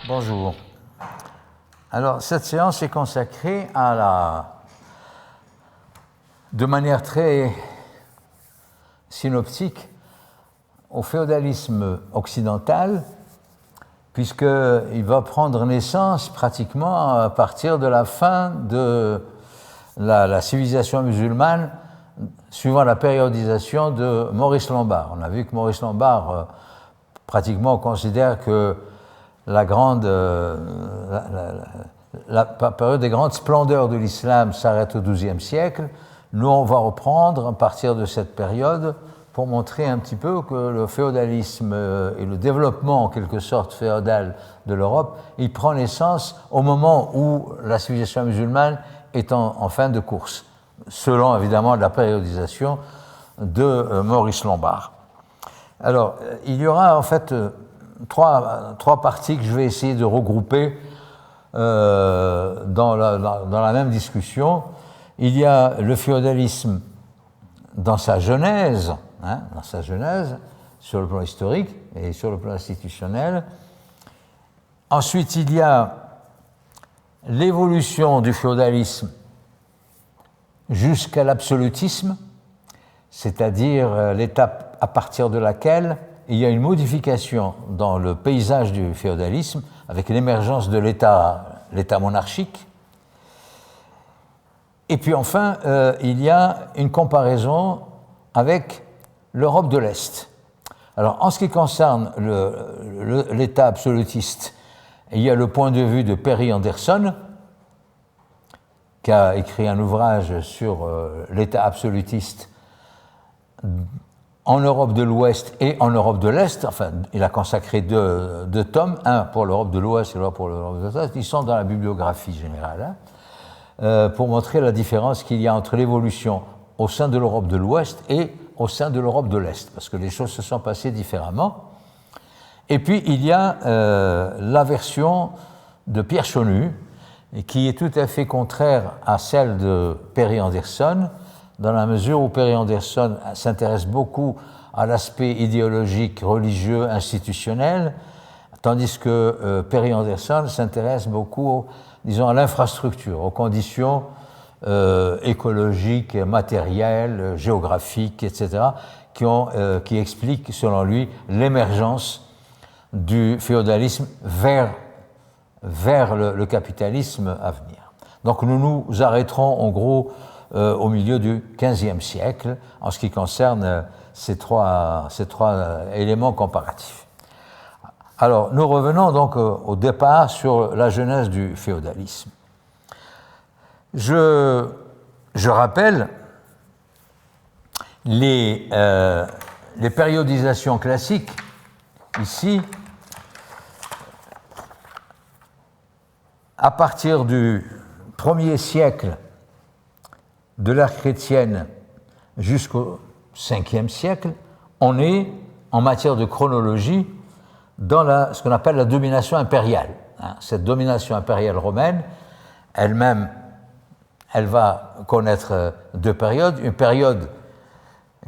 Bonjour. Alors, cette séance est consacrée de manière très synoptique au féodalisme occidental, puisqu'il va prendre naissance pratiquement à partir de la fin de la civilisation musulmane, suivant la périodisation de Maurice Lombard. On a vu que Maurice Lombard, pratiquement, on considère que la période des grandes splendeurs de l'islam s'arrête au XIIe siècle. Nous, on va reprendre à partir de cette période pour montrer un petit peu que le féodalisme et le développement, en quelque sorte, féodal de l'Europe, il prend naissance au moment où la civilisation musulmane est en fin de course, selon, évidemment, la périodisation de Maurice Lombard. Alors, il y aura, en fait, trois parties que je vais essayer de regrouper dans la même discussion. Il y a le féodalisme dans sa genèse, sur le plan historique et sur le plan institutionnel. Ensuite, il y a l'évolution du féodalisme jusqu'à l'absolutisme, c'est-à-dire l'étape à partir de laquelle il y a une modification dans le paysage du féodalisme avec l'émergence de l'État monarchique. Et puis enfin, il y a une comparaison avec l'Europe de l'Est. Alors, en ce qui concerne l'État absolutiste, il y a le point de vue de Perry Anderson, qui a écrit un ouvrage sur l'État absolutiste en Europe de l'Ouest et en Europe de l'Est. Enfin, il a consacré deux tomes, un pour l'Europe de l'Ouest et l'autre pour l'Europe de l'Est. Ils sont dans la bibliographie générale, pour montrer la différence qu'il y a entre l'évolution au sein de l'Europe de l'Ouest et au sein de l'Europe de l'Est, parce que les choses se sont passées différemment. Et puis, il y a la version de Pierre Chonu, qui est tout à fait contraire à celle de Perry Anderson, dans la mesure où Perry Anderson s'intéresse beaucoup à l'aspect idéologique, religieux, institutionnel, tandis que Perry Anderson s'intéresse beaucoup, disons, à l'infrastructure, aux conditions écologiques, matérielles, géographiques, etc., qui expliquent, selon lui, l'émergence du féodalisme vers le capitalisme à venir. Donc nous nous arrêterons en gros au milieu du XVe siècle en ce qui concerne ces trois éléments comparatifs. Alors nous revenons donc au départ sur la genèse du féodalisme. Je rappelle les périodisations classiques ici. À partir du 1er siècle de l'ère chrétienne jusqu'au 5e siècle, on est, en matière de chronologie, dans ce qu'on appelle la domination impériale. Cette domination impériale romaine, elle-même, elle va connaître deux périodes. Une période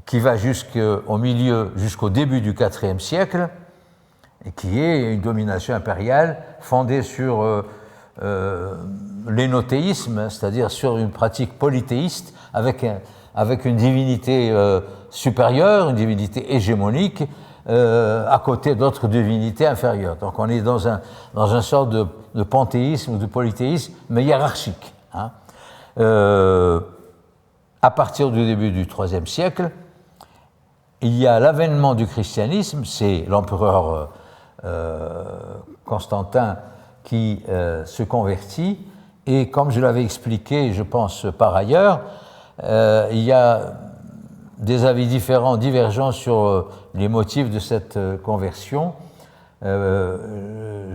qui va jusqu'au début du IVe siècle, et qui est une domination impériale fondée sur l'énothéisme, c'est-à-dire sur une pratique polythéiste avec une divinité supérieure, une divinité hégémonique, à côté d'autres divinités inférieures. Donc on est dans un sorte de panthéisme ou de polythéisme, mais hiérarchique. À partir du début du IIIe siècle, il y a l'avènement du christianisme, c'est l'empereur Constantin qui se convertit, et comme je l'avais expliqué, je pense par ailleurs, il y a des avis différents, divergents sur les motifs de cette conversion. Je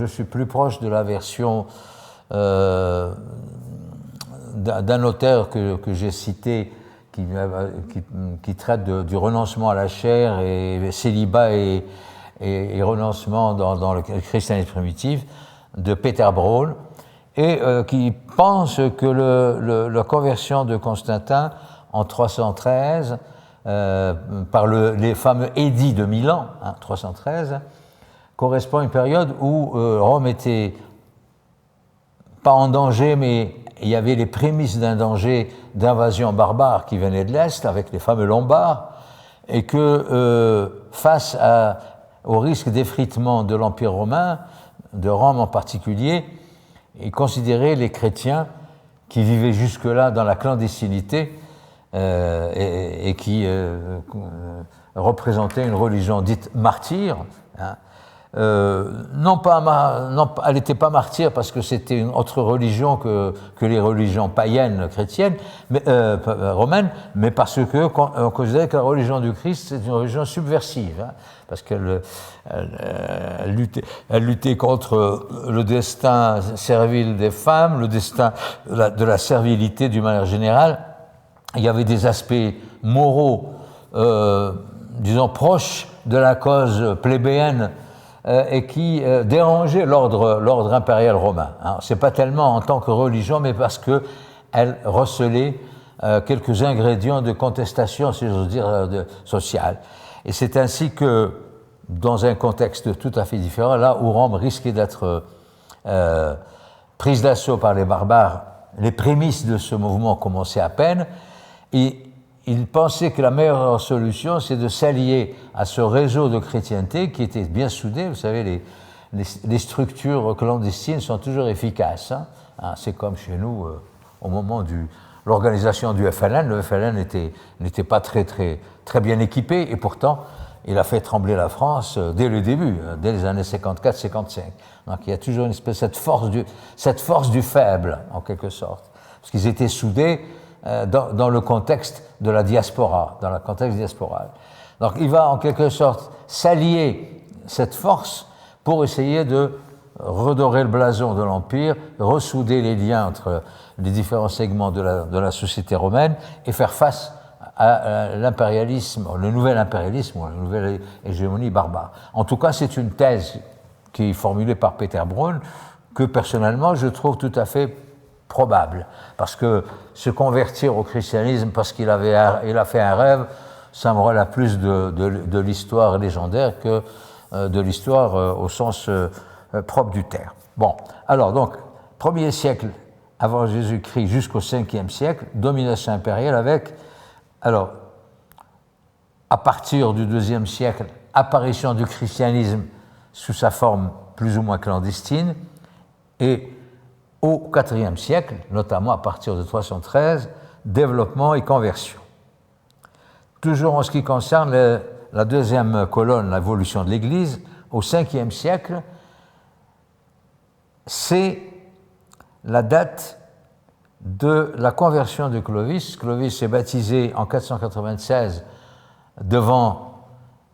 suis plus proche de la version d'un auteur que j'ai cité qui traite du renoncement à la chair et célibat et renoncement dans le christianisme primitif, de Peter Braun, et qui pense que la conversion de Constantin en 313, par les fameux édits de Milan, 313, correspond à une période où Rome était pas en danger, mais il y avait les prémices d'un danger d'invasion barbare qui venait de l'Est, avec les fameux Lombards, et que face au risque d'effritement de l'Empire romain, de Rome en particulier, il considérait les chrétiens qui vivaient jusque-là dans la clandestinité et qui représentaient une religion dite martyre. Non, elle n'était pas martyre parce que c'était une autre religion que les religions païennes chrétiennes, romaines, mais parce qu'on considérait que la religion du Christ c'est une religion subversive, parce qu'elle luttait contre le destin servile des femmes, le destin de la servilité d'une manière générale. Il y avait des aspects moraux, disons, proches de la cause plébéenne et qui dérangeaient l'ordre impérial romain. Ce n'est pas tellement en tant que religion, mais parce qu'elle recelait quelques ingrédients de contestation, si j'ose dire, sociale. Et c'est ainsi que, dans un contexte tout à fait différent, là où Rome risquait d'être prise d'assaut par les barbares, les prémices de ce mouvement commençaient à peine, et il pensait que la meilleure solution, c'est de s'allier à ce réseau de chrétienté qui était bien soudé. Vous savez, les structures clandestines sont toujours efficaces. C'est comme chez nous, au moment de l'organisation du FLN. Le FLN n'était pas très bien équipé, et pourtant, il a fait trembler la France dès le début, dès les années 54-55. Donc il y a toujours une espèce cette force du faible, en quelque sorte. Parce qu'ils étaient soudés dans le contexte de la diaspora, dans le contexte diasporal. Donc il va en quelque sorte s'allier cette force pour essayer de redorer le blason de l'Empire, ressouder les liens entre les différents segments de la société romaine et faire face à l'impérialisme, le nouvel impérialisme, la nouvelle hégémonie barbare. En tout cas, c'est une thèse qui est formulée par Peter Braun que personnellement je trouve tout à fait probable, parce que se convertir au christianisme parce qu'il a fait un rêve, ça me relève plus de l'histoire légendaire que de l'histoire au sens propre du terme. Bon, alors donc, 1er siècle avant Jésus-Christ jusqu'au 5e siècle, domination impériale avec, alors, à partir du 2e siècle, apparition du christianisme sous sa forme plus ou moins clandestine, et au IVe siècle, notamment à partir de 313, développement et conversion. Toujours en ce qui concerne la deuxième colonne, l'évolution de l'Église, au Ve siècle, c'est la date de la conversion de Clovis. Clovis est baptisé en 496 devant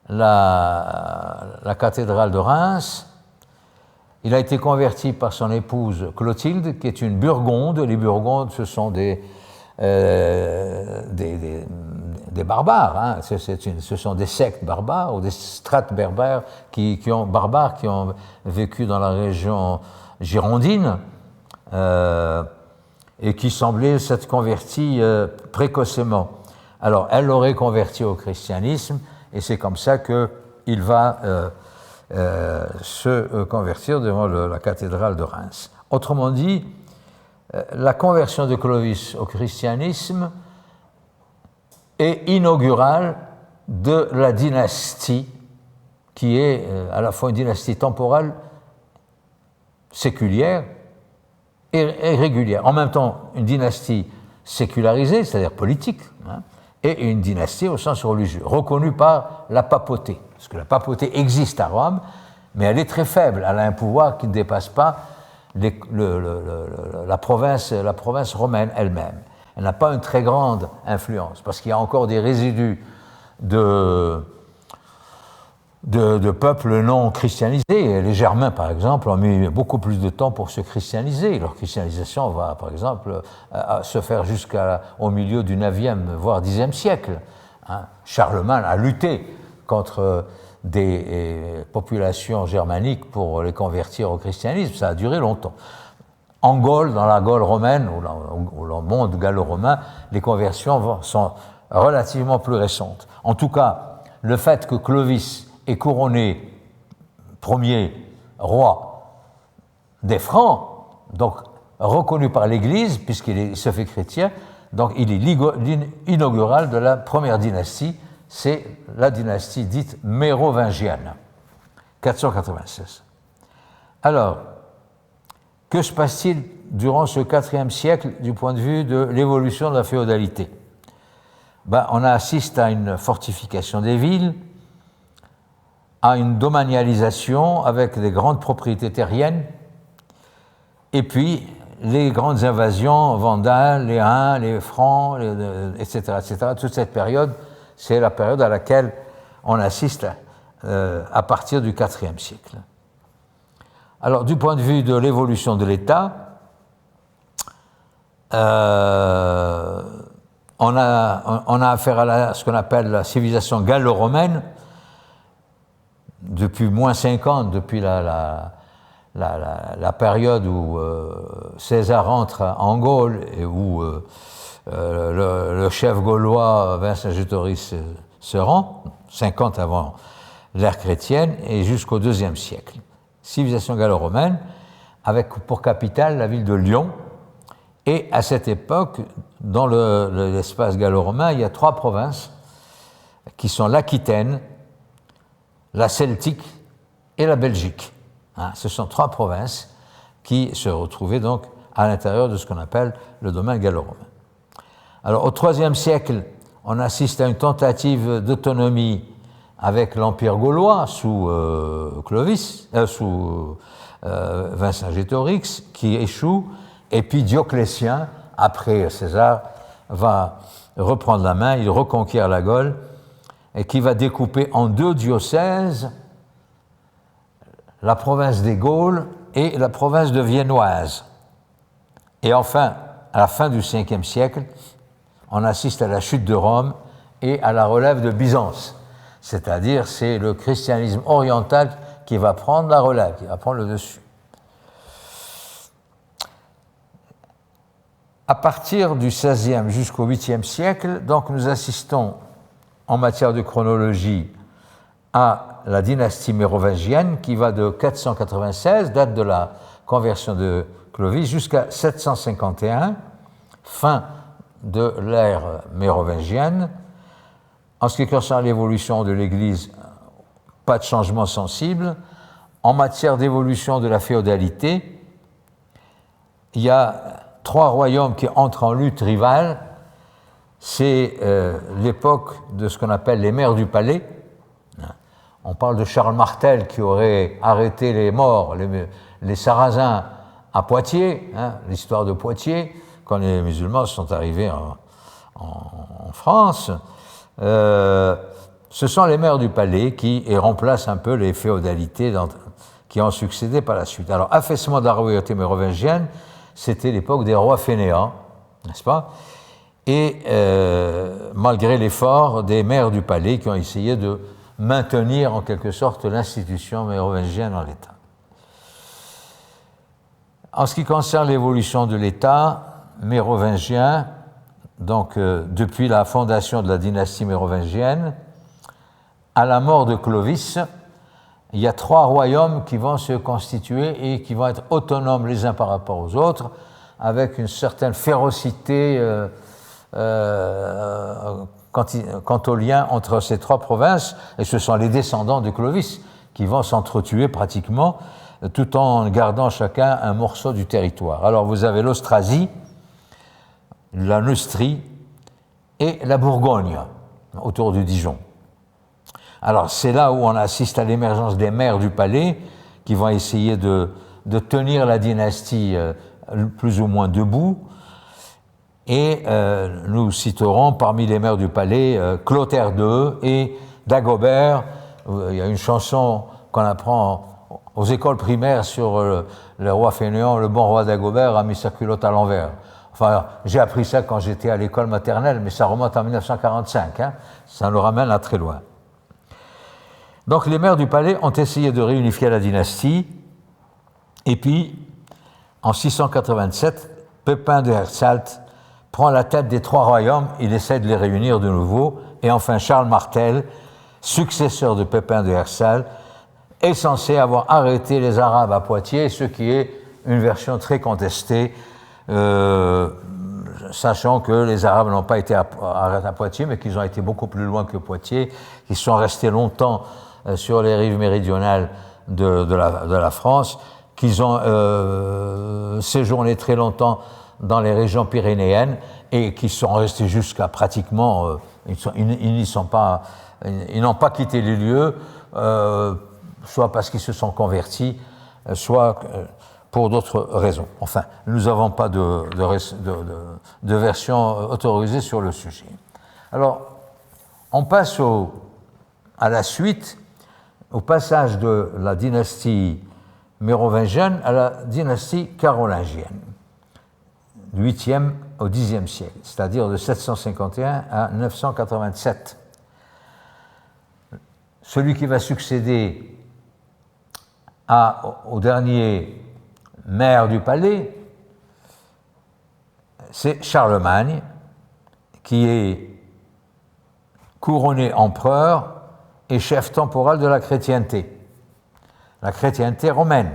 la cathédrale de Reims. Il a été converti par son épouse Clotilde, qui est une Burgonde. Les Burgondes, ce sont des barbares. Ce sont des sectes barbares ou des strates barbares qui ont vécu dans la région girondine et qui semblaient s'être convertis précocement. Alors, elle l'aurait converti au christianisme, et c'est comme ça qu'il va se convertir devant la cathédrale de Reims. Autrement dit, la conversion de Clovis au christianisme est inaugurale de la dynastie qui est à la fois une dynastie temporelle, séculière et régulière. En même temps, une dynastie sécularisée, c'est-à-dire politique, et une dynastie au sens religieux, reconnue par la papauté. Parce que la papauté existe à Rome, mais elle est très faible. Elle a un pouvoir qui ne dépasse pas la province romaine elle-même. Elle n'a pas une très grande influence, parce qu'il y a encore des résidus de peuples non christianisés. Les Germains, par exemple, ont mis beaucoup plus de temps pour se christianiser. Leur christianisation va, par exemple, se faire jusqu'au milieu du 9e, voire 10e siècle. Charlemagne a lutté contre des populations germaniques pour les convertir au christianisme. Ça a duré longtemps. En Gaule, dans la Gaule romaine, ou le monde gallo-romain, les conversions sont relativement plus récentes. En tout cas, le fait que Clovis est couronné premier roi des Francs, donc reconnu par l'Église, puisqu'il se fait chrétien, donc il est l'inaugural de la première dynastie, c'est la dynastie dite mérovingienne, 496. Alors, que se passe-t-il durant ce IVe siècle du point de vue de l'évolution de la féodalité? On assiste à une fortification des villes, à une domanialisation avec des grandes propriétés terriennes, et puis les grandes invasions vandales, les Huns, les Francs, etc., etc. Toute cette période, c'est la période à laquelle on assiste à partir du IVe siècle. Alors, du point de vue de l'évolution de l'État, on a affaire à ce qu'on appelle la civilisation gallo-romaine, depuis moins 50, depuis la période où César entre en Gaule et où le chef gaulois Vercingétorix se rend, 50 avant l'ère chrétienne, et jusqu'au IIe siècle. Civilisation gallo-romaine, avec pour capitale la ville de Lyon. Et à cette époque, dans l'espace gallo-romain, il y a 3 provinces qui sont l'Aquitaine, la Celtique et la Belgique. Ce sont 3 provinces qui se retrouvaient donc à l'intérieur de ce qu'on appelle le domaine gallo-romain. Alors, au IIIe siècle, on assiste à une tentative d'autonomie avec l'Empire gaulois sous Clovis, sous Vercingétorix, qui échoue, et puis Dioclétien, après César, va reprendre la main, il reconquiert la Gaule, et qui va découper en 2 diocèses la province des Gaules et la province de Viennoise. Et enfin, à la fin du Ve siècle, on assiste à la chute de Rome et à la relève de Byzance. C'est-à-dire, c'est le christianisme oriental qui va prendre la relève, qui va prendre le dessus. À partir du XVIe jusqu'au VIIIe siècle, donc, nous assistons en matière de chronologie à la dynastie mérovingienne qui va de 496, date de la conversion de Clovis, jusqu'à 751, fin de l'ère mérovingienne. En ce qui concerne l'évolution de l'Église, pas de changement sensible. En matière d'évolution de la féodalité, il y a 3 royaumes qui entrent en lutte rivale. C'est l'époque de ce qu'on appelle les maires du palais. On parle de Charles Martel qui aurait arrêté les morts, les Sarrasins à Poitiers, l'histoire de Poitiers, quand les musulmans sont arrivés en France. Ce sont les maires du palais qui remplacent un peu les féodalités qui ont succédé par la suite. Alors, affaissement de la royauté mérovingienne, c'était l'époque des rois fainéants, n'est-ce pas? Et malgré l'effort des maires du palais qui ont essayé de maintenir en quelque sorte l'institution mérovingienne en l'état. En ce qui concerne l'évolution de l'État mérovingien, donc depuis la fondation de la dynastie mérovingienne, à la mort de Clovis, il y a 3 royaumes qui vont se constituer et qui vont être autonomes les uns par rapport aux autres, avec une certaine férocité quant au lien entre ces 3 provinces, et ce sont les descendants de Clovis qui vont s'entretuer pratiquement, tout en gardant chacun un morceau du territoire. Alors vous avez l'Austrasie, la Neustrie et la Bourgogne, autour de Dijon. Alors c'est là où on assiste à l'émergence des maires du palais, qui vont essayer de tenir la dynastie plus ou moins debout. Et nous citerons parmi les maires du palais Clotaire II et Dagobert. Il y a une chanson qu'on apprend aux écoles primaires sur le roi fainéant, le bon roi Dagobert a mis sa culotte à l'envers. Enfin, j'ai appris ça quand j'étais à l'école maternelle, mais ça remonte en 1945. Hein. Ça nous ramène à très loin. Donc les maires du palais ont essayé de réunifier la dynastie, et puis, en 687, Pépin de Hersalt prend la tête des trois royaumes, il essaie de les réunir de nouveau, et enfin Charles Martel, successeur de Pépin de Hersalt, est censé avoir arrêté les Arabes à Poitiers, ce qui est une version très contestée, sachant que les Arabes n'ont pas été arrêtés à Poitiers, mais qu'ils ont été beaucoup plus loin que Poitiers, qu'ils sont restés longtemps sur les rives méridionales de la France, qu'ils ont séjourné très longtemps dans les régions pyrénéennes et qui sont restés jusqu'à pratiquement... ils n'ont pas quitté les lieux, soit parce qu'ils se sont convertis, soit pour d'autres raisons. Enfin, nous n'avons pas de version autorisée sur le sujet. Alors, on passe à la suite, au passage de la dynastie mérovingienne à la dynastie carolingienne, du 8e au 10e siècle, c'est-à-dire de 751 à 987. Celui qui va succéder au dernier maire du palais, c'est Charlemagne, qui est couronné empereur et chef temporal de la chrétienté romaine.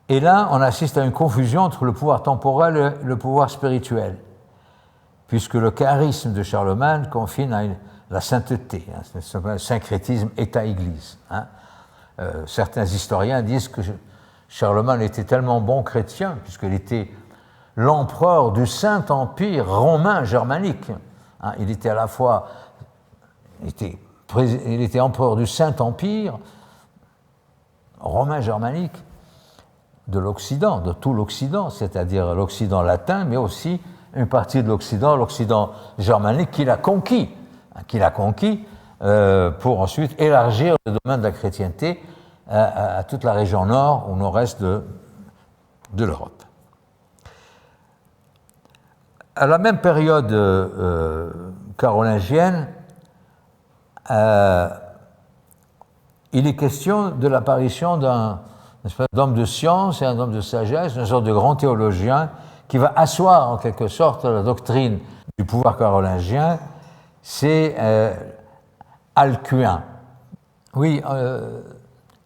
Et là, on assiste à une confusion entre le pouvoir temporel et le pouvoir spirituel, puisque le charisme de Charlemagne confine à la sainteté, un syncrétisme État-Église. Hein. Certains historiens disent que Charlemagne était tellement bon chrétien, puisqu'il était l'empereur du Saint-Empire romain germanique. Hein. Il était à la fois... Il était empereur du Saint-Empire romain germanique de l'Occident, de tout l'Occident, c'est-à-dire l'Occident latin, mais aussi une partie de l'Occident germanique qu'il a conquis pour ensuite élargir le domaine de la chrétienté à toute la région nord ou nord-est de l'Europe. À la même période carolingienne, il est question de l'apparition d'un homme de science et un homme de sagesse, une sorte de grand théologien qui va asseoir en quelque sorte la doctrine du pouvoir carolingien, c'est Alcuin. Oui,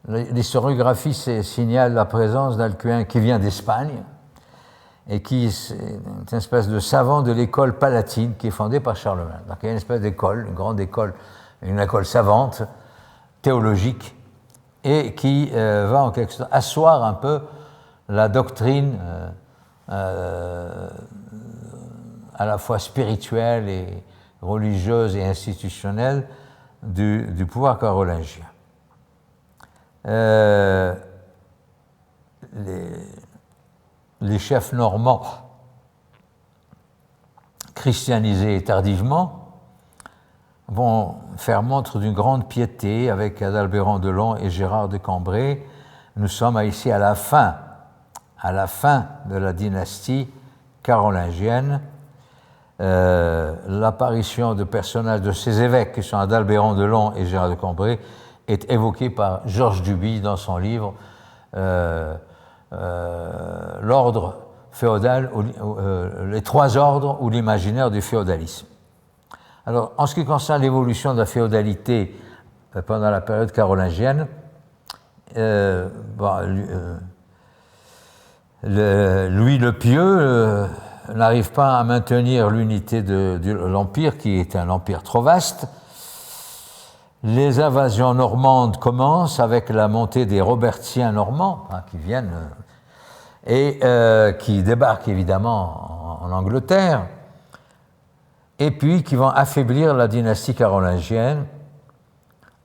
l'historiographie signale la présence d'Alcuin qui vient d'Espagne et qui est une espèce de savant de l'école palatine qui est fondée par Charlemagne. Donc il y a une espèce d'école, une grande école, une école savante, théologique, et qui va en quelque sorte asseoir un peu la doctrine à la fois spirituelle et religieuse et institutionnelle du pouvoir carolingien. Les chefs normands christianisés tardivement vont faire montre d'une grande piété avec Adalbéron de Long et Gérard de Cambrai. Nous sommes ici à la fin de la dynastie carolingienne. L'apparition de personnages de ces évêques qui sont Adalbéron de Long et Gérard de Cambrai est évoquée par Georges Duby dans son livre L'ordre féodal, les trois ordres ou l'imaginaire du féodalisme. Alors, en ce qui concerne l'évolution de la féodalité pendant la période carolingienne, Louis le Pieux n'arrive pas à maintenir l'unité de l'Empire, qui est un empire trop vaste. Les invasions normandes commencent avec la montée des Robertiens normands, qui viennent et qui débarquent évidemment en Angleterre, et puis qui vont affaiblir la dynastie carolingienne.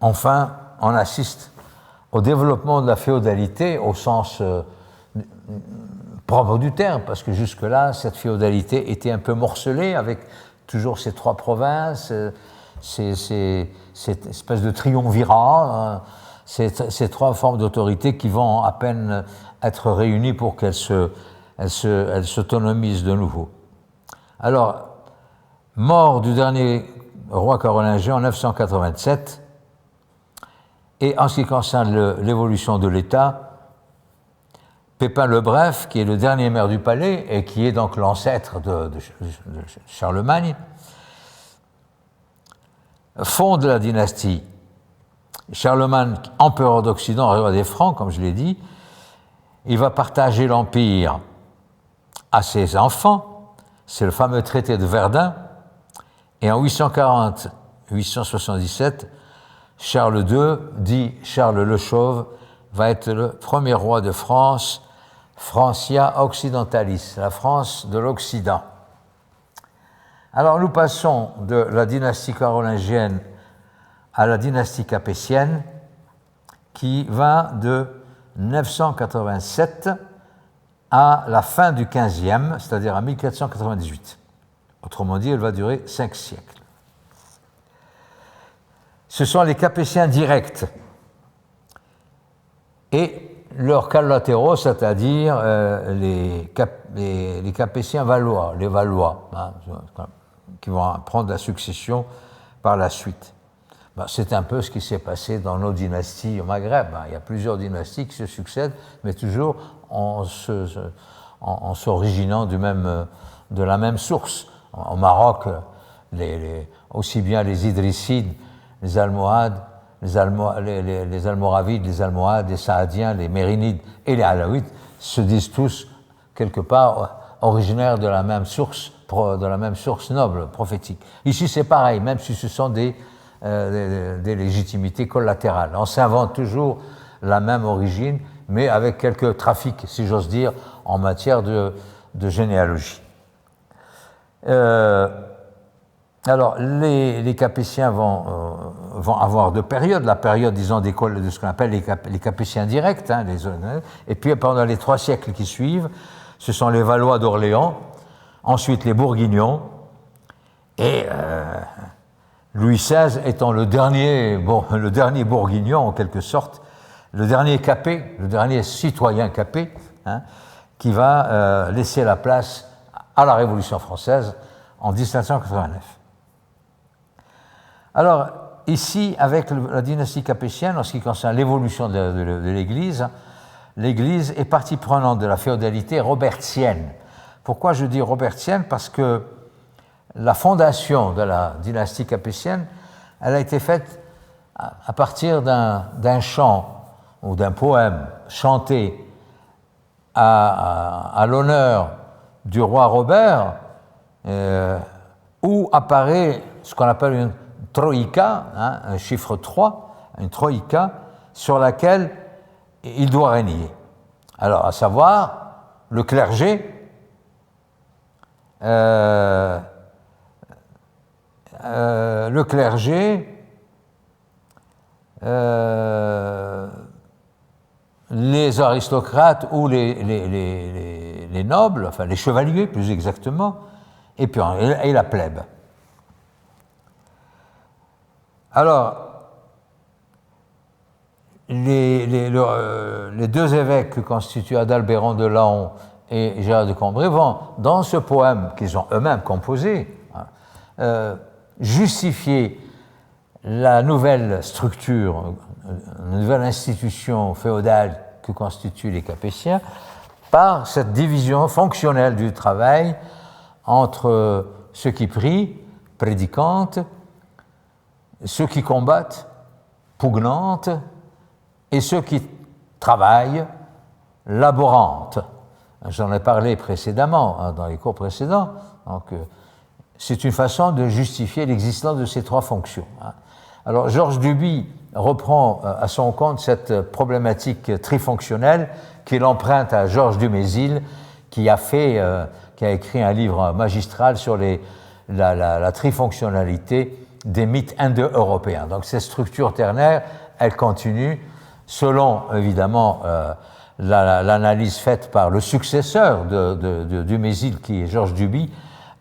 Enfin, on assiste au développement de la féodalité au sens propre du terme, parce que jusque-là, cette féodalité était un peu morcelée, avec toujours ces trois provinces, cette espèce de triumvirat, ces trois formes d'autorité qui vont à peine être réunies pour qu'elles s'autonomisent de nouveau. Alors, mort du dernier roi carolingien en 987, et en ce qui concerne l'évolution de l'État, Pépin le Bref, qui est le dernier maire du palais et qui est donc l'ancêtre de Charlemagne, fonde la dynastie. Charlemagne, empereur d'Occident, roi des Francs, comme je l'ai dit, il va partager l'empire à ses enfants, c'est le fameux traité de Verdun, et en 840-877, Charles II, dit Charles le Chauve, va être le premier roi de France, Francia Occidentalis, la France de l'Occident. Alors nous passons de la dynastie carolingienne à la dynastie capétienne, qui va de 987 à la fin du XVe, c'est-à-dire à 1498. Autrement dit, elle va durer 5 siècles. Ce sont les Capétiens directs et leurs collatéraux, c'est-à-dire les Capétiens valois, les Valois, qui vont prendre la succession par la suite. C'est un peu ce qui s'est passé dans nos dynasties au Maghreb. Il y a plusieurs dynasties qui se succèdent, mais toujours en s'originant de la même source. Au Maroc, aussi bien les Idrissides, les Almohades, les Almoravides, les Almohades, les Saadiens, les Mérinides et les Alaouites se disent tous, quelque part, originaires de la même source noble, prophétique. Ici, c'est pareil, même si ce sont des légitimités collatérales. On s'invente toujours la même origine, mais avec quelques trafics, si j'ose dire, en matière de généalogie. Alors, les Capétiens vont avoir deux périodes. La période, disons, de ce qu'on appelle les Capétiens directs, et puis pendant les 3 siècles qui suivent, ce sont les Valois d'Orléans, ensuite les Bourguignons, et Louis XVI étant le dernier Bourguignon, en quelque sorte, le dernier Capet, le dernier citoyen Capet, qui va laisser la place à la Révolution française en 1789. Alors, ici, avec la dynastie capétienne, en ce qui concerne l'évolution de l'Église, l'Église est partie prenante de la féodalité robertienne. Pourquoi je dis robertienne? Parce que la fondation de la dynastie capétienne, elle a été faite à partir d'un chant ou d'un poème chanté à l'honneur du roi Robert, où apparaît ce qu'on appelle une troïka, un chiffre 3, une troïka, sur laquelle il doit régner. Alors, à savoir, le clergé, les aristocrates ou les nobles, enfin les chevaliers plus exactement, et la plèbe. Alors, les deux évêques que constituent Adalbéron de Laon et Gérard de Combray vont, dans ce poème qu'ils ont eux-mêmes composé, justifier la nouvelle structure, la nouvelle institution féodale que constituent les Capétiens par cette division fonctionnelle du travail entre ceux qui prient, prédicantes, ceux qui combattent, pugnantes, et ceux qui travaillent, laborantes. J'en ai parlé précédemment, dans les cours précédents. Donc, c'est une façon de justifier l'existence de ces 3 fonctions. Alors, Georges Duby reprend à son compte cette problématique trifonctionnelle qu'il emprunte à Georges Dumézil, qui a écrit un livre magistral sur la trifonctionnalité des mythes indo-européens. Donc, cette structure ternaire, elle continue selon, évidemment, l'analyse faite par le successeur de Dumézil, qui est Georges Duby,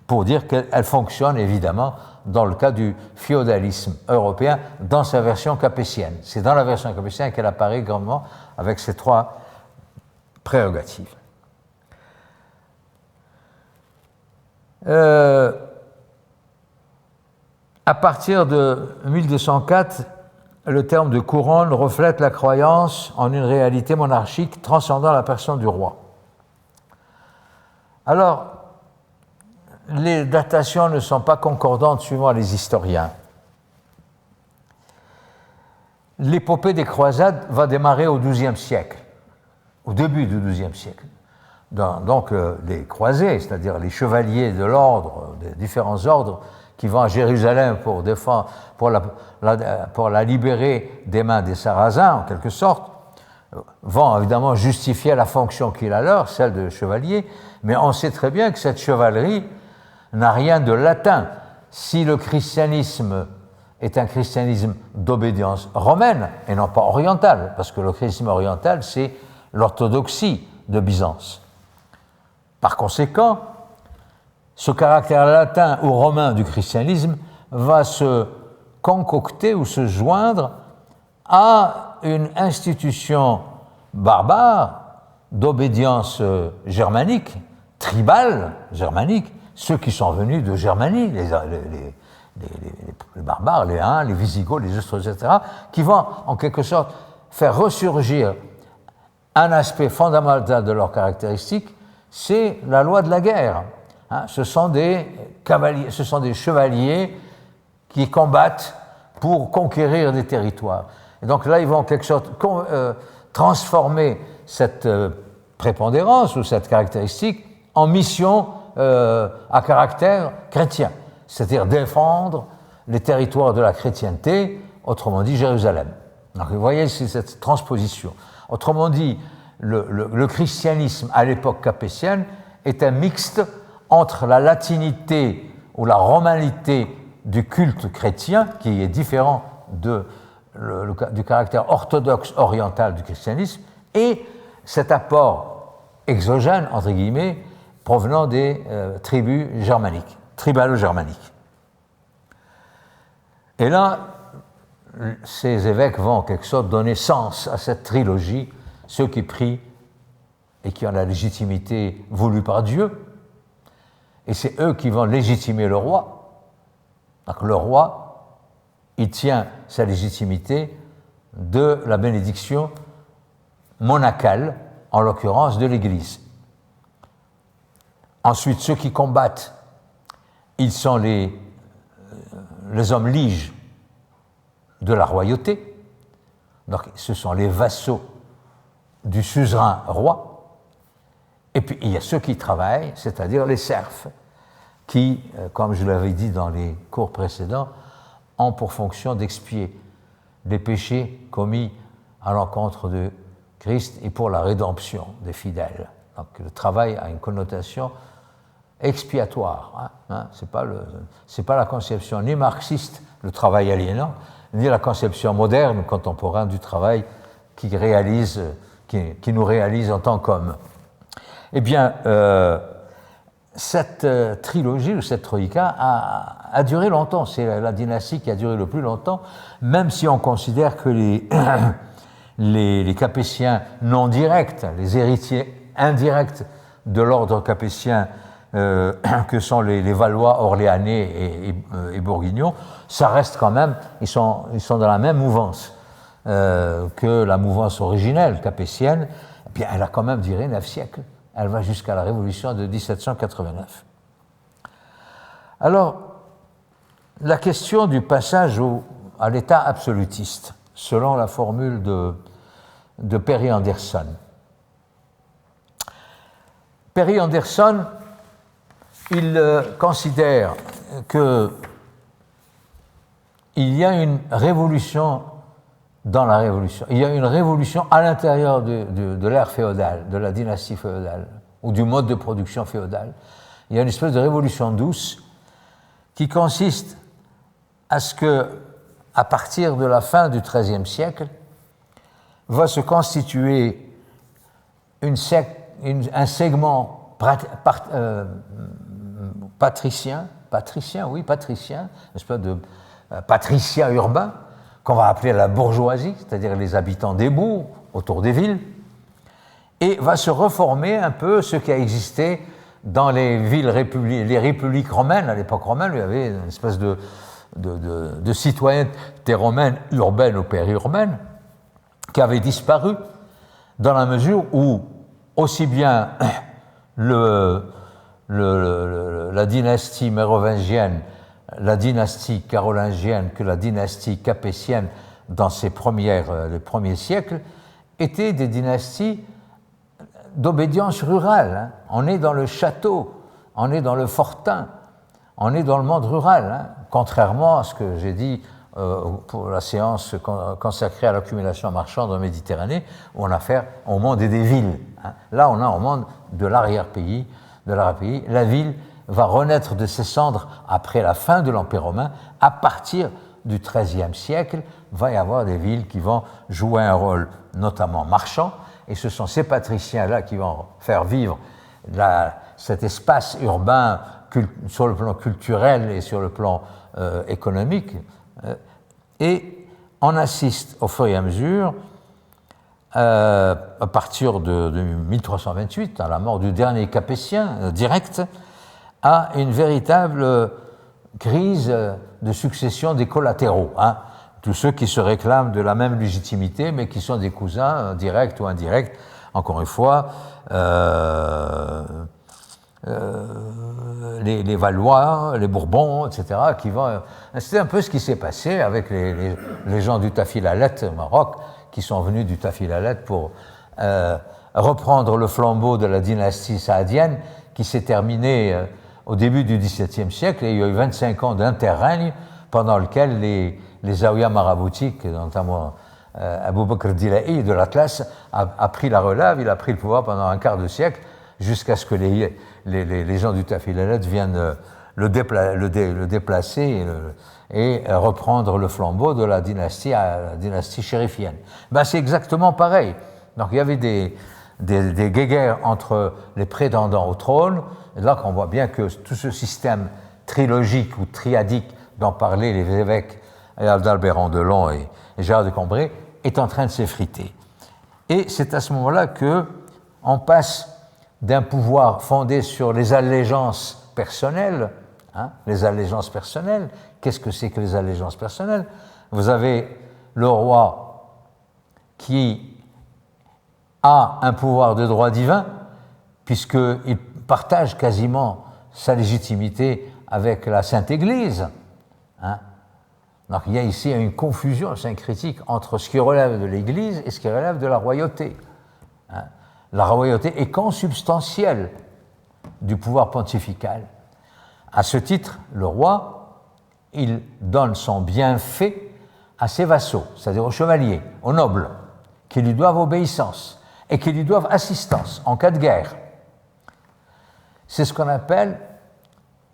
pour dire qu'elle fonctionne évidemment dans le cas du féodalisme européen dans sa version capétienne. C'est dans la version capétienne qu'elle apparaît grandement avec ces trois prérogatives. À partir de 1204, le terme de couronne reflète la croyance en une réalité monarchique transcendant la personne du roi. Alors, les datations ne sont pas concordantes suivant les historiens. L'épopée des croisades va démarrer au XIIe siècle, au début du XIIe siècle. Donc, les croisés, c'est-à-dire les chevaliers de l'ordre, des différents ordres, qui vont à Jérusalem pour défendre, pour la libérer des mains des Sarrasins, en quelque sorte, vont évidemment justifier la fonction qui est la leur, celle de chevalier, mais on sait très bien que cette chevalerie n'a rien de latin. Si le christianisme est un christianisme d'obédience romaine et non pas orientale, parce que le christianisme oriental, c'est l'orthodoxie de Byzance. Par conséquent, ce caractère latin ou romain du christianisme va se concocter ou se joindre à une institution barbare d'obédience germanique, tribale germanique, ceux qui sont venus de Germanie, les barbares, les Huns, les Visigoths, les Ostrogoths, etc., qui vont en quelque sorte faire ressurgir un aspect fondamental de leurs caractéristiques, c'est la loi de la guerre. Ce sont des cavaliers, ce sont des chevaliers qui combattent pour conquérir des territoires. Et donc là, ils vont en quelque sorte transformer cette prépondérance ou cette caractéristique en mission à caractère chrétien, c'est-à-dire défendre les territoires de la chrétienté, autrement dit Jérusalem. Donc vous voyez, c'est cette transposition. Autrement dit, le christianisme à l'époque capétienne est un mixte entre la latinité ou la romanité du culte chrétien, qui est différent du caractère orthodoxe oriental du christianisme, et cet apport exogène, entre guillemets, provenant des tribus germaniques, tribalo-germaniques. Et là, ces évêques vont en quelque sorte donner sens à cette trilogie, ceux qui prient et qui ont la légitimité voulue par Dieu, et c'est eux qui vont légitimer le roi. Donc le roi, il tient sa légitimité de la bénédiction monacale, en l'occurrence de l'Église. Ensuite, ceux qui combattent, ils sont les hommes liges de la royauté. Donc ce sont les vassaux du suzerain roi. Et puis, il y a ceux qui travaillent, c'est-à-dire les serfs, qui, comme je l'avais dit dans les cours précédents, ont pour fonction d'expier les péchés commis à l'encontre de Christ et pour la rédemption des fidèles. Donc, le travail a une connotation expiatoire. C'est pas la conception ni marxiste, le travail aliénant, ni la conception moderne, contemporaine du travail qui nous réalise en tant qu'hommes. Eh bien, cette trilogie, ou cette troïka, a duré longtemps. C'est la dynastie qui a duré le plus longtemps, même si on considère que les Capétiens non directs, les héritiers indirects de l'ordre capétien, que sont les Valois, Orléanais et Bourguignons, ça reste quand même, ils sont dans la même mouvance que la mouvance originelle capétienne. Eh bien, elle a quand même duré 9 siècles. Elle va jusqu'à la Révolution de 1789. Alors, la question du passage à l'état absolutiste, selon la formule de Perry Anderson. Perry Anderson, il considère qu'il y a une révolution dans la révolution. Il y a une révolution à l'intérieur de l'ère féodale, de la dynastie féodale, ou du mode de production féodal. Il y a une espèce de révolution douce qui consiste à ce que, à partir de la fin du XIIIe siècle, va se constituer un segment patricien, une espèce de patricien urbain, qu'on va appeler la bourgeoisie, c'est-à-dire les habitants des bourgs autour des villes, et va se reformer un peu ce qui a existé dans les villes les républiques romaines. À l'époque romaine, il y avait une espèce de citoyenneté romaine, urbaine ou périurbaine, qui avait disparu dans la mesure où aussi bien la dynastie mérovingienne, la dynastie carolingienne que la dynastie capétienne dans les premiers siècles étaient des dynasties d'obédience rurale. Hein. On est dans le château, on est dans le fortin, on est dans le monde rural, hein, contrairement à ce que j'ai dit pour la séance consacrée à l'accumulation marchande en Méditerranée, où on a affaire au monde des villes. Hein. Là, on a au monde de l'arrière-pays. La ville va renaître de ses cendres après la fin de l'Empire romain. À partir du XIIIe siècle, il va y avoir des villes qui vont jouer un rôle notamment marchand, et ce sont ces patriciens-là qui vont faire vivre cet espace urbain sur le plan culturel et sur le plan économique. Et on assiste au fur et à mesure, à partir de 1328, à la mort du dernier Capétien direct, à une véritable crise de succession des collatéraux. Hein. Tous ceux qui se réclament de la même légitimité, mais qui sont des cousins, directs ou indirects, encore une fois, les Valois, les Bourbons, etc., qui vont... C'est un peu ce qui s'est passé avec les gens du Tafilalet au Maroc, qui sont venus du Tafilalet pour reprendre le flambeau de la dynastie saadienne, qui s'est terminée au début du XVIIe siècle, et il y a eu 25 ans d'interrègne, pendant lequel les Zaouïas maraboutiques, notamment Abou Bakr Dilahi de l'Atlas, a pris la relève, il a pris le pouvoir pendant un quart de siècle, jusqu'à ce que les gens du Tafilalet viennent le déplacer et reprendre le flambeau de la dynastie chérifienne. Ben, c'est exactement pareil. Donc il y avait des guéguerres entre les prétendants au trône, et là qu'on voit bien que tout ce système trilogique ou triadique dont parlaient les évêques d'Albert Delon et Gérard de Combray est en train de s'effriter. Et c'est à ce moment-là qu'on passe d'un pouvoir fondé sur les allégeances personnelles. Hein, les allégeances personnelles, qu'est-ce que c'est que les allégeances personnelles? Vous avez le roi qui a un pouvoir de droit divin, puisqu'il partage quasiment sa légitimité avec la Sainte Église. Hein. Donc il y a ici une confusion syncrétique entre ce qui relève de l'Église et ce qui relève de la royauté. Hein. La royauté est consubstantielle du pouvoir pontifical. À ce titre, le roi, il donne son bienfait à ses vassaux, c'est-à-dire aux chevaliers, aux nobles, qui lui doivent obéissance et qui lui doivent assistance en cas de guerre. C'est ce qu'on appelle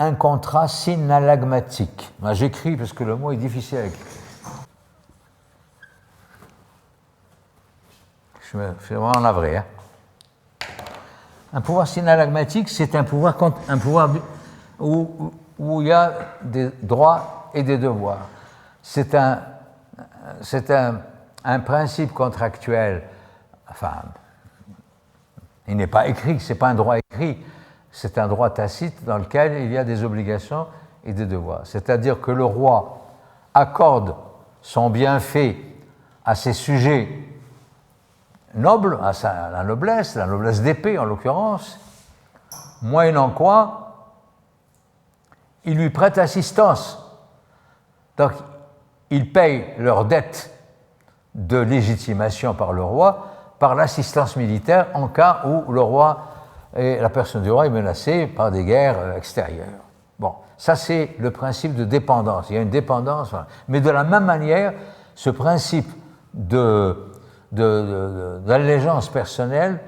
un contrat synallagmatique. Moi, j'écris parce que le mot est difficile à écrire. Je suis vraiment navré. Hein. Un pouvoir synallagmatique, c'est un pouvoir où il y a des droits et des devoirs. C'est un principe contractuel, enfin, il n'est pas écrit, ce n'est pas un droit écrit, c'est un droit tacite dans lequel il y a des obligations et des devoirs. C'est-à-dire que le roi accorde son bienfait à ses sujets nobles, à la noblesse d'épée en l'occurrence, moyennant quoi il lui prête assistance. Donc, il paye leur dette de légitimation par le roi par l'assistance militaire en cas où le roi et la personne du roi est menacée par des guerres extérieures. Bon, ça c'est le principe de dépendance. Il y a une dépendance, voilà. Mais de la même manière, ce principe d'allégeance personnelle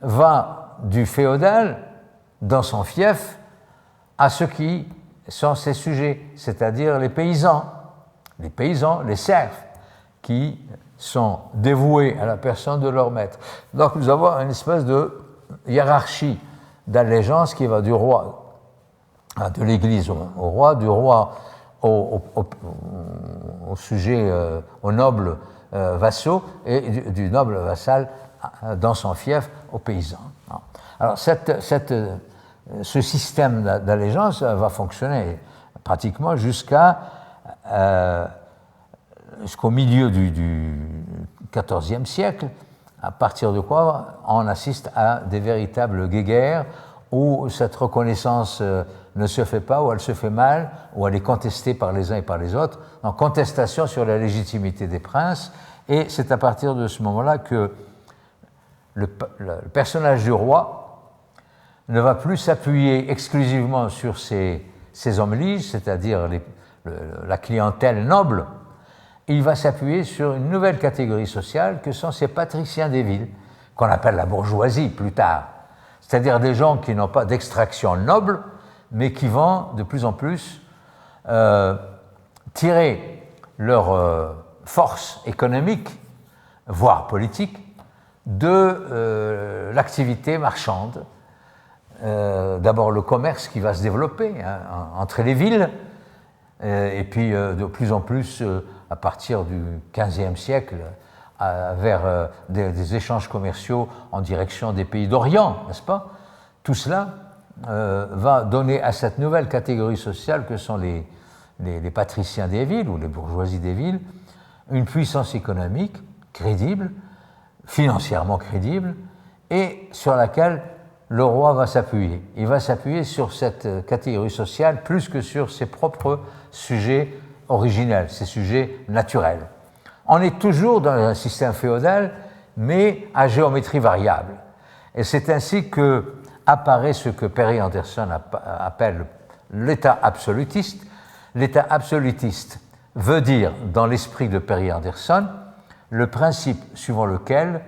va du féodal dans son fief à ceux qui sont ses sujets, c'est-à-dire les paysans, les serfs, qui sont dévoués à la personne de leur maître. Donc nous avons une espèce de hiérarchie d'allégeance qui va du roi, de l'Église au roi, du roi au sujet, aux nobles vassaux, et du noble vassal dans son fief aux paysans. Alors ce système d'allégeance va fonctionner pratiquement jusqu'au milieu du XIVe siècle, à partir de quoi on assiste à des véritables guéguerres où cette reconnaissance ne se fait pas, où elle se fait mal, où elle est contestée par les uns et par les autres, en contestation sur la légitimité des princes, et c'est à partir de ce moment-là que le personnage du roi ne va plus s'appuyer exclusivement sur ses hommes liges, c'est-à-dire la clientèle noble. Il va s'appuyer sur une nouvelle catégorie sociale que sont ces patriciens des villes, qu'on appelle la bourgeoisie plus tard, c'est-à-dire des gens qui n'ont pas d'extraction noble, mais qui vont de plus en plus tirer leur force économique, voire politique, de l'activité marchande. D'abord le commerce qui va se développer entre les villes, et puis de plus en plus, à partir du XVe siècle, vers des échanges commerciaux en direction des pays d'Orient, n'est-ce pas? Tout cela va donner à cette nouvelle catégorie sociale que sont les patriciens des villes ou les bourgeoisies des villes une puissance économique crédible, financièrement crédible, et sur laquelle le roi va s'appuyer. Il va s'appuyer sur cette catégorie sociale plus que sur ses propres sujets originels, ses sujets naturels. On est toujours dans un système féodal, mais à géométrie variable. Et c'est ainsi que apparaît ce que Perry Anderson appelle l'état absolutiste. L'état absolutiste veut dire, dans l'esprit de Perry Anderson, le principe suivant lequel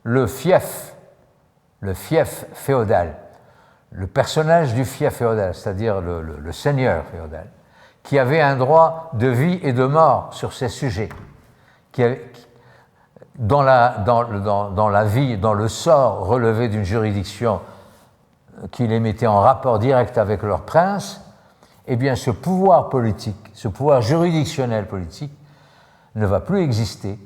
le fief féodal, le personnage du fief féodal, c'est-à-dire le seigneur féodal, qui avait un droit de vie et de mort sur ces sujets, dans la vie, dans le sort relevé d'une juridiction qui les mettait en rapport direct avec leur prince, eh bien ce pouvoir politique, ce pouvoir juridictionnel politique ne va plus exister,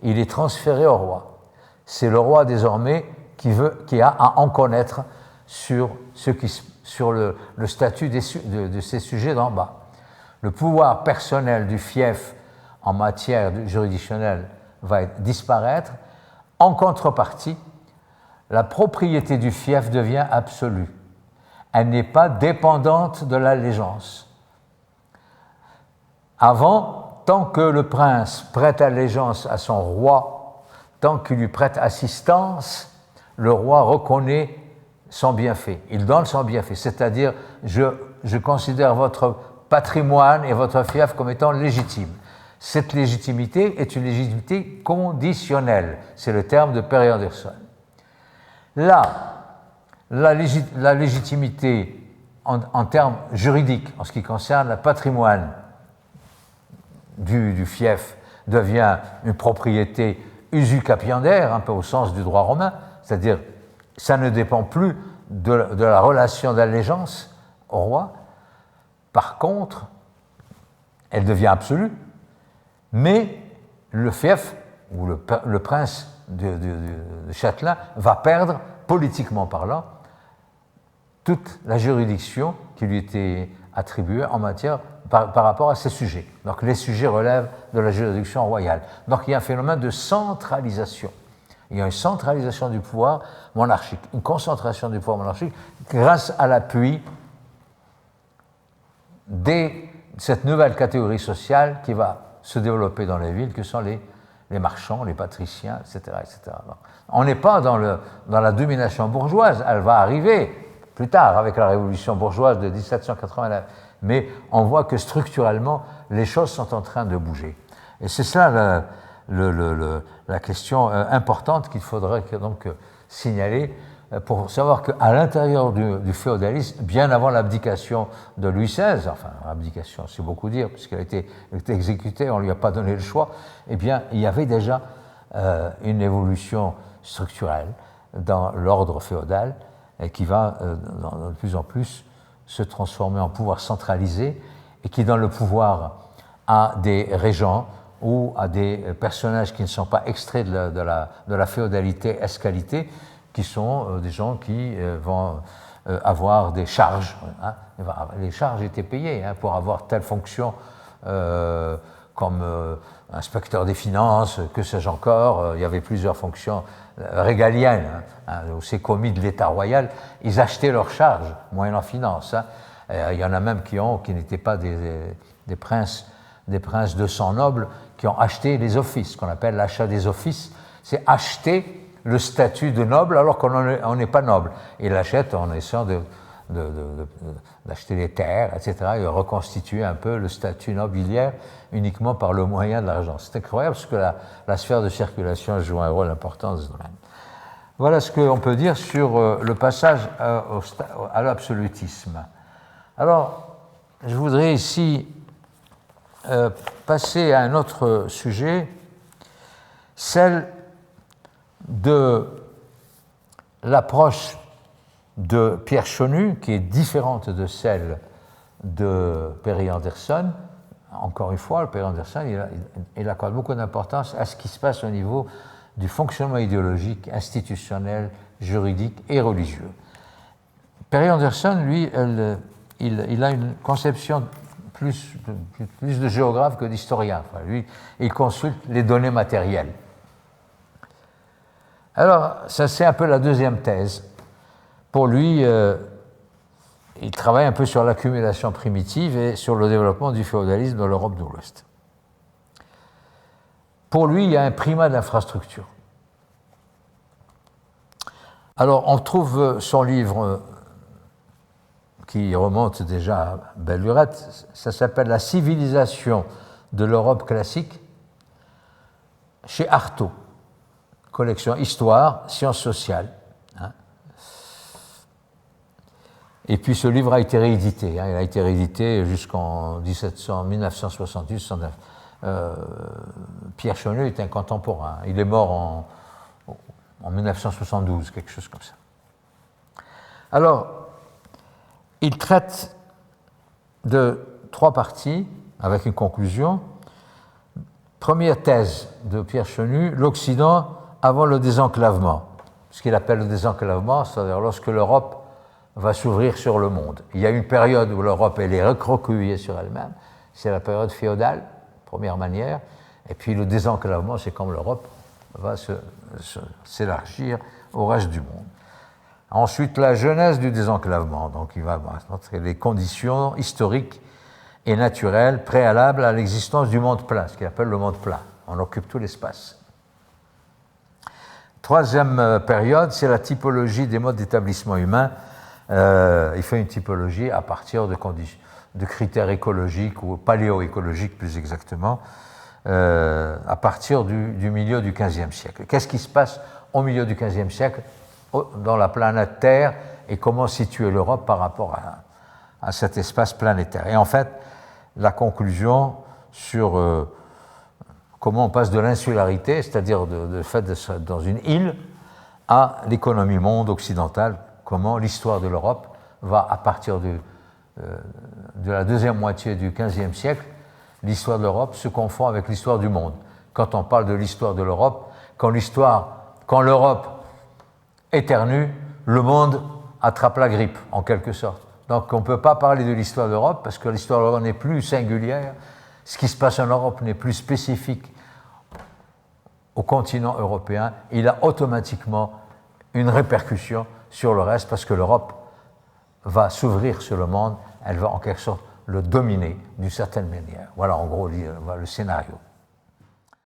il est transféré au roi. C'est le roi désormais qui a à en connaître sur le statut de ces sujets d'en bas. Le pouvoir personnel du fief en matière juridictionnelle va disparaître. En contrepartie, la propriété du fief devient absolue. Elle n'est pas dépendante de l'allégeance. Avant, tant que le prince prête allégeance à son roi, tant qu'il lui prête assistance, le roi reconnaît son bienfait. Il donne son bienfait, c'est-à-dire je considère votre patrimoine et votre fief comme étant légitime. Cette légitimité est une légitimité conditionnelle. C'est le terme de Perry Anderson. Là, la légitimité en termes juridiques, en ce qui concerne le patrimoine du fief, devient une propriété usucapiendaire, un peu au sens du droit romain, c'est-à-dire ça ne dépend plus de la relation d'allégeance au roi. Par contre, elle devient absolue, mais le fief, ou le prince de Châtelain, va perdre, politiquement parlant, toute la juridiction qui lui était attribuée en matière par rapport à ces sujets. Donc les sujets relèvent de la juridiction royale. Donc il y a un phénomène de centralisation. Il y a une centralisation du pouvoir monarchique, une concentration du pouvoir monarchique grâce à l'appui de cette nouvelle catégorie sociale qui va se développer dans les villes, que sont les marchands, les patriciens, etc. etc. On n'est pas dans la domination bourgeoise, elle va arriver plus tard avec la révolution bourgeoise de 1789, mais on voit que structurellement, les choses sont en train de bouger. Et c'est cela la question importante qu'il faudrait donc signaler. pour savoir qu'à l'intérieur du féodalisme, bien avant l'abdication de Louis XVI, enfin l'abdication c'est beaucoup dire, puisqu'il a été exécuté, on ne lui a pas donné le choix, eh bien il y avait déjà une évolution structurelle dans l'ordre féodal et qui va de plus en plus se transformer en pouvoir centralisé et qui donne le pouvoir à des régents ou à des personnages qui ne sont pas extraits de la féodalité escalité, qui sont des gens qui vont avoir des charges. Hein. Les charges étaient payées hein, pour avoir telle fonction comme inspecteur des finances, que sais-je encore. Il y avait plusieurs fonctions régaliennes. Hein, ces commis de l'État royal, ils achetaient leurs charges, moyennant finance. Hein. Il y en a même qui n'étaient pas des princes de sang noble, qui ont acheté les offices, qu'on appelle l'achat des offices. C'est acheter le statut de noble alors qu'on n'est pas noble. Ils l'achètent en essayant d'acheter les terres, etc., et reconstituer un peu le statut nobiliaire uniquement par le moyen de l'argent. C'est incroyable parce que la sphère de circulation joue un rôle important dans ce domaine. Voilà ce qu'on peut dire sur le passage à l'absolutisme. Alors, je voudrais ici passer à un autre sujet, celle de l'approche de Pierre Chonu, qui est différente de celle de Perry Anderson. Encore une fois, Perry Anderson, il accorde beaucoup d'importance à ce qui se passe au niveau du fonctionnement idéologique, institutionnel, juridique et religieux. Perry Anderson, lui, il a une conception plus de géographe que d'historien. Enfin, lui, il consulte les données matérielles. Alors, ça c'est un peu la deuxième thèse. Pour lui, il travaille un peu sur l'accumulation primitive et sur le développement du féodalisme dans l'Europe de l'Ouest. Pour lui, il y a un primat d'infrastructure. Alors, on trouve son livre qui remonte déjà à belle lurette, ça s'appelle « La civilisation de l'Europe classique » chez Artaud, collection Histoire, Sciences sociales. Hein. Et puis ce livre a été réédité, hein, il a été réédité jusqu'en 1968. Pierre Chonu est un contemporain, il est mort en 1972, quelque chose comme ça. Alors, il traite de 3 parties, avec une conclusion. Première thèse de Pierre Chonu, l'Occident avant le désenclavement. Ce qu'il appelle le désenclavement, c'est-à-dire lorsque l'Europe va s'ouvrir sur le monde. Il y a une période où l'Europe elle est recroquevillée sur elle-même, c'est la période féodale, première manière, et puis le désenclavement, c'est quand l'Europe va s'élargir au reste du monde. Ensuite, la genèse du désenclavement, donc il va montrer les conditions historiques et naturelles préalables à l'existence du monde plat, ce qu'il appelle le monde plat. On occupe tout l'espace. Troisième période, c'est la typologie des modes d'établissement humain. Il fait une typologie à partir de critères écologiques ou paléoécologiques plus exactement, à partir du milieu du XVe siècle. Qu'est-ce qui se passe au milieu du XVe siècle dans la planète Terre et comment situer l'Europe par rapport à cet espace planétaire. Et en fait, la conclusion sur comment on passe de l'insularité, c'est-à-dire de fait d'être dans une île, à l'économie monde occidentale, comment l'histoire de l'Europe va, à partir de la deuxième moitié du XVe siècle, l'histoire de l'Europe se confond avec l'histoire du monde. Quand on parle de l'histoire de l'Europe, quand l'Europe éternue, le monde attrape la grippe, en quelque sorte. Donc on ne peut pas parler de l'histoire de l'Europe parce que l'histoire de l'Europe n'est plus singulière. Ce qui se passe en Europe n'est plus spécifique au continent européen. Il a automatiquement une répercussion sur le reste parce que l'Europe va s'ouvrir sur le monde, elle va en quelque sorte le dominer d'une certaine manière. Voilà en gros le scénario.